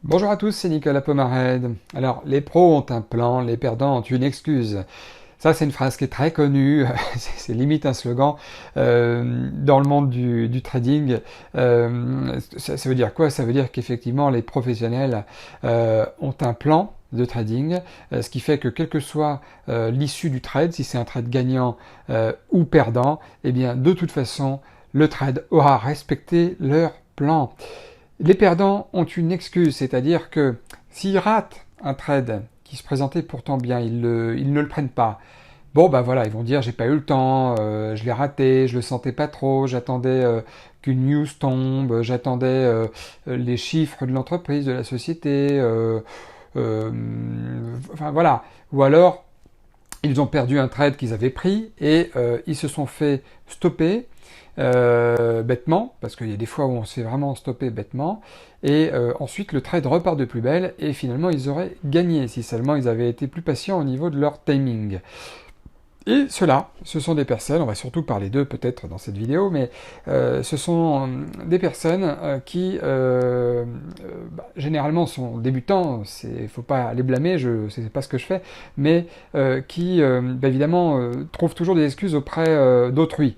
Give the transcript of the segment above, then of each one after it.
Bonjour à tous, c'est Nicolas Pomarède. Alors, les pros ont un plan, les perdants ont une excuse. Ça, c'est une phrase qui est très connue, c'est limite un slogan dans le monde du trading. Ça veut dire quoi? Ça veut dire qu'effectivement, les professionnels ont un plan de trading, ce qui fait que quelle que soit l'issue du trade, si c'est un trade gagnant ou perdant, eh bien, de toute façon, le trade aura respecté leur plan. Les perdants ont une excuse, c'est-à-dire que s'ils ratent un trade qui se présentait pourtant bien, ils ne le prennent pas. Bon, ben voilà, ils vont dire j'ai pas eu le temps, je l'ai raté, je le sentais pas trop, j'attendais qu'une news tombe, j'attendais les chiffres de l'entreprise, de la société, euh, enfin voilà. Ou alors, ils ont perdu un trade qu'ils avaient pris et ils se sont fait stopper bêtement, parce qu'il y a des fois où on se fait vraiment stopper bêtement, et ensuite le trade repart de plus belle, et finalement ils auraient gagné si seulement ils avaient été plus patients au niveau de leur timing. Et ceux-là, ce sont des personnes, on va surtout parler d'eux peut-être dans cette vidéo, mais ce sont des personnes qui généralement sont débutants, il ne faut pas les blâmer, je sais pas ce que je fais, mais qui évidemment trouvent toujours des excuses auprès d'autrui.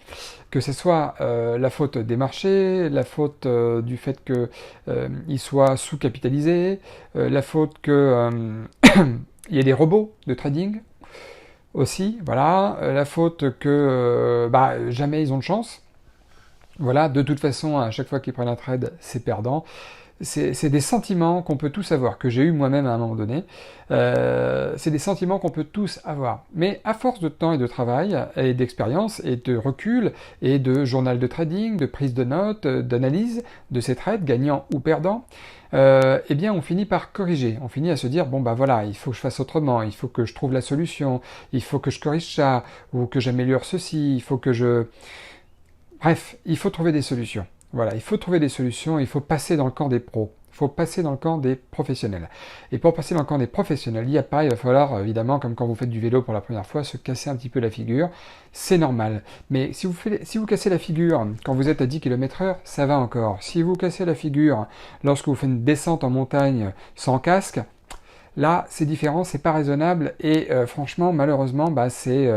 Que ce soit la faute des marchés, la faute du fait qu'ils soient sous-capitalisés, la faute qu'il y ait des robots de trading, aussi, voilà, la faute que jamais ils ont de chance. Voilà, de toute façon, à chaque fois qu'ils prennent un trade, c'est perdant. C'est des sentiments qu'on peut tous avoir, que j'ai eu moi-même à un moment donné. C'est des sentiments qu'on peut tous avoir. Mais à force de temps et de travail, et d'expérience, et de recul, et de journal de trading, de prise de notes, d'analyse de ces trades, gagnants ou perdants, eh bien on finit par corriger. On finit à se dire, bon bah voilà, il faut que je fasse autrement, il faut que je trouve la solution, il faut que je corrige ça, ou que j'améliore ceci, il faut que je... Bref, il faut trouver des solutions. Voilà, il faut trouver des solutions, il faut passer dans le camp des pros. Il faut passer dans le camp des professionnels. Et pour passer dans le camp des professionnels, il n'y a pas, il va falloir évidemment, comme quand vous faites du vélo pour la première fois, se casser un petit peu la figure. C'est normal. Mais si vous cassez la figure quand vous êtes à 10 km/h, ça va encore. Si vous cassez la figure lorsque vous faites une descente en montagne sans casque, là, c'est différent, c'est pas raisonnable. Et franchement, malheureusement, c'est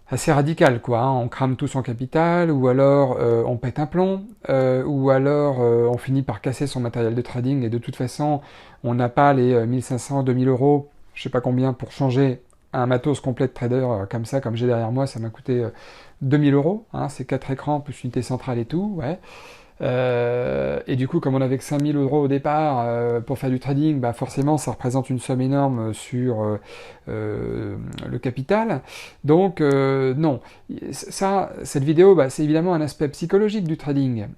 assez radical, quoi. Hein. On crame tout son capital, ou alors on pète un plomb, ou alors on finit par casser son matériel de trading, et de toute façon, on n'a pas les 1500, 2000 euros, je sais pas combien, pour changer un matos complet de trader comme ça, comme j'ai derrière moi, ça m'a coûté 2000 euros, hein, c'est 4 écrans, plus unité centrale et tout, ouais. Et du coup, comme on avait que 5000 euros au départ pour faire du trading, bah forcément, ça représente une somme énorme sur le capital. Donc, non. Cette vidéo, c'est évidemment un aspect psychologique du trading.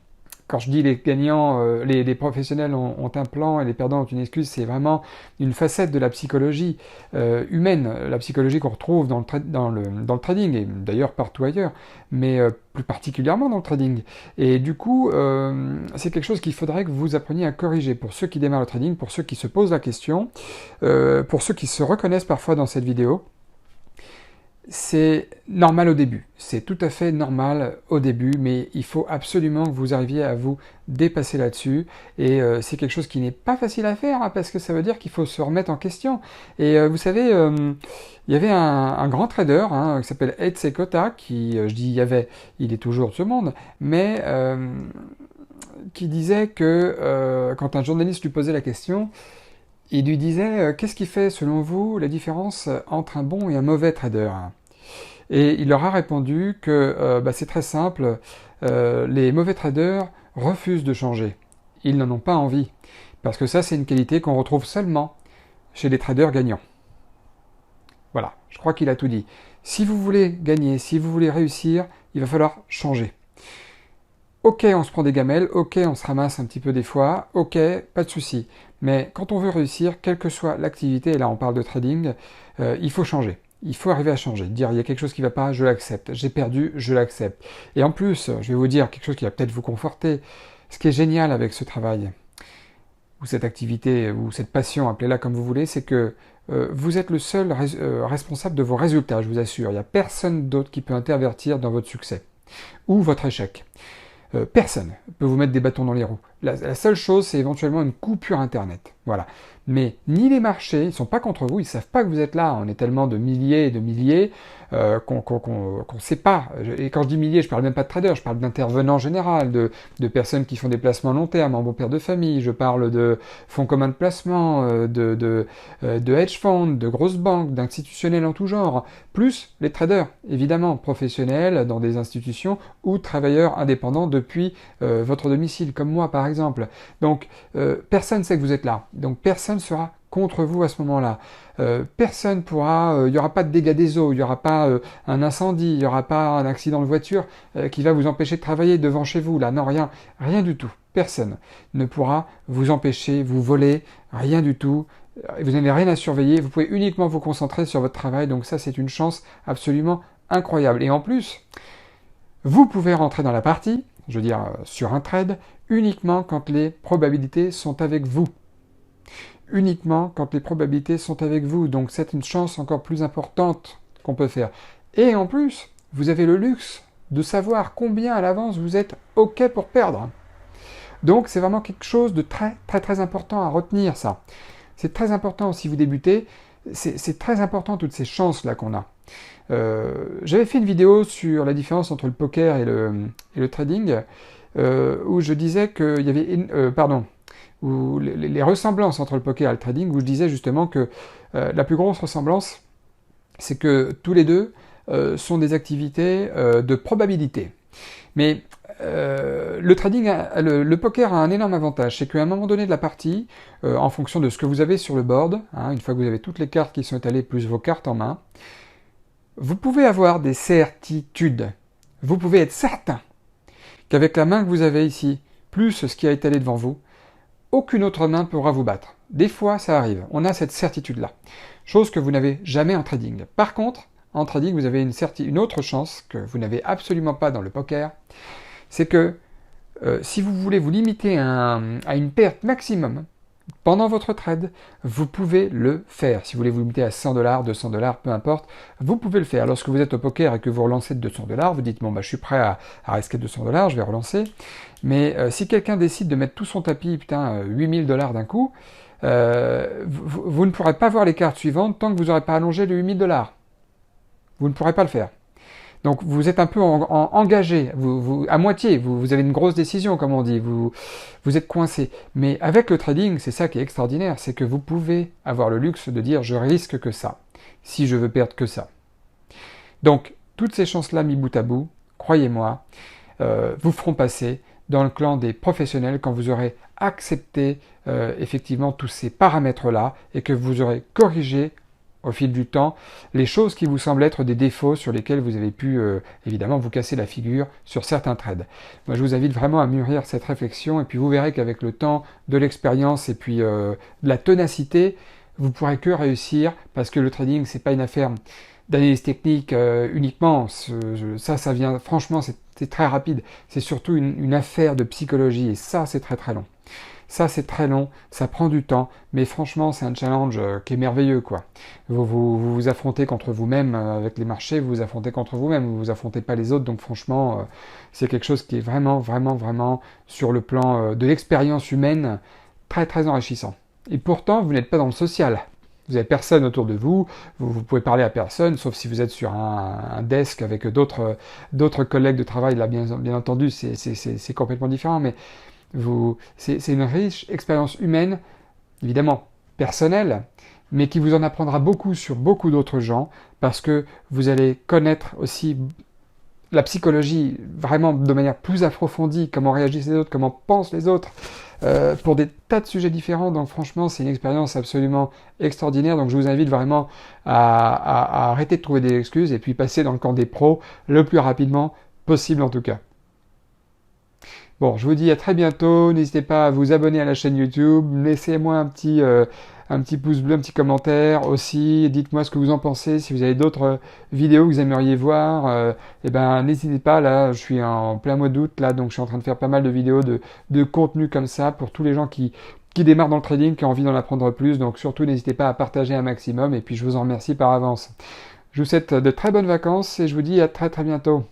Quand je dis les gagnants, les professionnels ont un plan et les perdants ont une excuse, c'est vraiment une facette de la psychologie humaine, la psychologie qu'on retrouve dans le trading, et d'ailleurs partout ailleurs, mais plus particulièrement dans le trading. Et du coup, c'est quelque chose qu'il faudrait que vous appreniez à corriger pour ceux qui démarrent le trading, pour ceux qui se posent la question, pour ceux qui se reconnaissent parfois dans cette vidéo. C'est normal au début, c'est tout à fait normal au début, mais il faut absolument que vous arriviez à vous dépasser là-dessus, et c'est quelque chose qui n'est pas facile à faire, hein, parce que ça veut dire qu'il faut se remettre en question. Et vous savez, il y avait un grand trader hein, qui s'appelle Ed Sekota, qui, je dis il y avait, il est toujours de ce monde, mais qui disait que quand un journaliste lui posait la question, il lui disait qu'est-ce qui fait selon vous la différence entre un bon et un mauvais trader? Et il leur a répondu que c'est très simple, les mauvais traders refusent de changer. Ils n'en ont pas envie. Parce que ça, c'est une qualité qu'on retrouve seulement chez les traders gagnants. Voilà, je crois qu'il a tout dit. Si vous voulez gagner, si vous voulez réussir, il va falloir changer. Ok, on se prend des gamelles, ok, on se ramasse un petit peu des fois, ok, pas de souci. Mais quand on veut réussir, quelle que soit l'activité, et là on parle de trading, il faut changer. Il faut arriver à changer, dire il y a quelque chose qui ne va pas, je l'accepte. J'ai perdu, je l'accepte. Et en plus, je vais vous dire quelque chose qui va peut-être vous conforter. Ce qui est génial avec ce travail, ou cette activité, ou cette passion, appelez-la comme vous voulez, c'est que vous êtes le seul responsable de vos résultats, je vous assure. Il n'y a personne d'autre qui peut intervertir dans votre succès ou votre échec. Personne peut vous mettre des bâtons dans les roues. La seule chose, c'est éventuellement une coupure Internet. Voilà. Mais ni les marchés, ils ne sont pas contre vous, ils ne savent pas que vous êtes là. On est tellement de milliers et de milliers qu'on ne sait pas. Et quand je dis milliers, je ne parle même pas de traders, je parle d'intervenants en général, de personnes qui font des placements long terme, en bon père de famille. Je parle de fonds communs de placement, de hedge funds, de grosses banques, d'institutionnels en tout genre. Plus les traders, évidemment, professionnels dans des institutions ou travailleurs indépendants depuis votre domicile, comme moi par exemple. Donc, personne ne sait que vous êtes là. Donc, personne sera contre vous à ce moment-là. Personne pourra, il n'y aura pas de dégâts des eaux, il n'y aura pas un incendie, il n'y aura pas un accident de voiture qui va vous empêcher de travailler devant chez vous. Là, non, rien, rien du tout. Personne ne pourra vous empêcher, vous voler, rien du tout. Vous n'avez rien à surveiller, vous pouvez uniquement vous concentrer sur votre travail, donc ça c'est une chance absolument incroyable. Et en plus, vous pouvez rentrer dans la partie, je veux dire sur un trade, uniquement quand les probabilités sont avec vous. Uniquement quand les probabilités sont avec vous, donc c'est une chance encore plus importante qu'on peut faire. Et en plus, vous avez le luxe de savoir combien à l'avance vous êtes OK pour perdre. Donc c'est vraiment quelque chose de très très très important à retenir ça. C'est très important si vous débutez, c'est très important toutes ces chances-là qu'on a. J'avais fait une vidéo sur la différence entre le poker et le trading, où je disais qu'il y avait... où les ressemblances entre le poker et le trading, où je disais justement que la plus grosse ressemblance, c'est que tous les deux sont des activités de probabilité. Mais le trading, le poker a un énorme avantage, c'est qu'à un moment donné de la partie, en fonction de ce que vous avez sur le board, hein, une fois que vous avez toutes les cartes qui sont étalées plus vos cartes en main, vous pouvez avoir des certitudes. Vous pouvez être certain qu'avec la main que vous avez ici, plus ce qui a étalé devant vous, aucune autre main ne pourra vous battre. Des fois, ça arrive. On a cette certitude-là. Chose que vous n'avez jamais en trading. Par contre, en trading, vous avez une autre chance que vous n'avez absolument pas dans le poker. C'est que si vous voulez vous limiter à une perte maximum pendant votre trade, vous pouvez le faire. Si vous voulez vous limiter à 100 $, 200 $, peu importe, vous pouvez le faire. Lorsque vous êtes au poker et que vous relancez de 200 $, vous dites, bon, bah, je suis prêt à risquer 200 $, je vais relancer. Mais si quelqu'un décide de mettre tout son tapis, 8000 $ d'un coup, vous ne pourrez pas voir les cartes suivantes tant que vous n'aurez pas allongé les 8000 $. Vous ne pourrez pas le faire. Donc vous êtes un peu engagé, à moitié, vous avez une grosse décision, comme on dit, vous êtes coincé. Mais avec le trading, c'est ça qui est extraordinaire, c'est que vous pouvez avoir le luxe de dire je risque que ça, si je veux perdre que ça. Donc toutes ces chances-là mis bout à bout, croyez-moi, vous feront passer dans le clan des professionnels quand vous aurez accepté effectivement tous ces paramètres-là et que vous aurez corrigé au fil du temps, les choses qui vous semblent être des défauts sur lesquels vous avez pu évidemment vous casser la figure sur certains trades. Moi je vous invite vraiment à mûrir cette réflexion et puis vous verrez qu'avec le temps, de l'expérience et puis de la ténacité, vous pourrez que réussir parce que le trading c'est pas une affaire d'analyse technique uniquement, ça vient, franchement c'est très rapide, c'est surtout une affaire de psychologie et ça c'est très très long. Ça, c'est très long, ça prend du temps, mais franchement, c'est un challenge qui est merveilleux, quoi. Vous affrontez contre vous-même avec les marchés, vous vous affrontez contre vous-même, vous vous affrontez pas les autres, donc franchement, c'est quelque chose qui est vraiment, vraiment, vraiment, sur le plan de l'expérience humaine, très, très enrichissant. Et pourtant, vous n'êtes pas dans le social. Vous n'avez personne autour de vous, vous pouvez parler à personne, sauf si vous êtes sur un desk avec d'autres collègues de travail, là, bien entendu, c'est complètement différent, mais c'est une riche expérience humaine, évidemment personnelle, mais qui vous en apprendra beaucoup sur beaucoup d'autres gens, parce que vous allez connaître aussi la psychologie vraiment de manière plus approfondie, comment réagissent les autres, comment pensent les autres, pour des tas de sujets différents. Donc franchement, c'est une expérience absolument extraordinaire. Donc je vous invite vraiment à arrêter de trouver des excuses et puis passer dans le camp des pros le plus rapidement possible en tout cas. Bon, je vous dis à très bientôt. N'hésitez pas à vous abonner à la chaîne YouTube. Laissez-moi un petit pouce bleu, un petit commentaire aussi. Dites-moi ce que vous en pensez. Si vous avez d'autres vidéos que vous aimeriez voir, n'hésitez pas. Là, je suis en plein mois d'août, là, donc je suis en train de faire pas mal de vidéos de contenu comme ça pour tous les gens qui démarrent dans le trading, qui ont envie d'en apprendre plus. Donc surtout, n'hésitez pas à partager un maximum. Et puis, je vous en remercie par avance. Je vous souhaite de très bonnes vacances et je vous dis à très très bientôt.